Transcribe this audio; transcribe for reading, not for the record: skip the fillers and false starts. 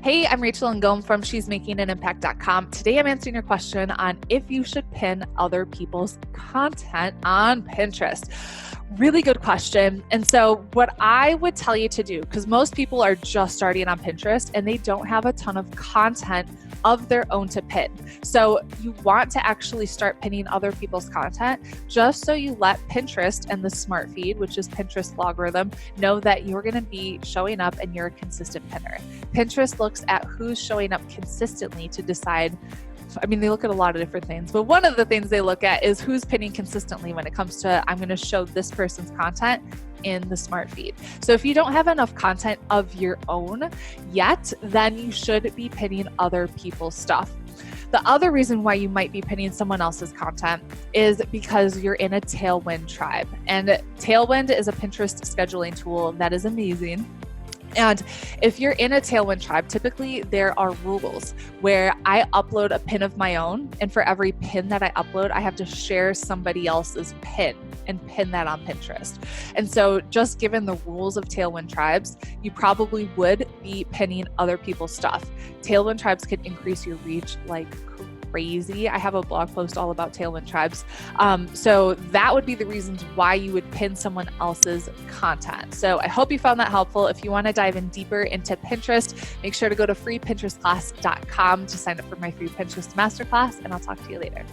Hey, I'm Rachel Ngom from she'smakinganimpact.com. Today I'm answering your question on if you should pin other people's content on Pinterest. Really good question. And so what I would tell you to do, because most people are just starting on Pinterest and they don't have a ton of content of their own to pin. So you want to actually start pinning other people's content just so you let Pinterest and the smart feed, which is Pinterest logarithm, know that you're going to be showing up and you're a consistent pinner. Pinterest looks at who's showing up consistently to decide. They look at a lot of different things, but one of the things they look at is who's pinning consistently when it comes to, I'm going to show this person's content in the smart feed. So if you don't have enough content of your own yet, then you should be pinning other people's stuff. The other reason why you might be pinning someone else's content is because you're in a Tailwind tribe. And Tailwind is a Pinterest scheduling tool that is amazing. And if you're in a Tailwind tribe, typically there are rules where I upload a pin of my own, and for every pin that I upload, I have to share somebody else's pin and pin that on Pinterest. And so just given the rules of Tailwind tribes, you probably would be pinning other people's stuff. Tailwind tribes can increase your reach like crazy. I have a blog post all about Tailwind tribes. So that would be the reasons why you would pin someone else's content. So I hope you found that helpful. If you want to dive in deeper into Pinterest, make sure to go to freepinterestclass.com to sign up for my free Pinterest masterclass, and I'll talk to you later.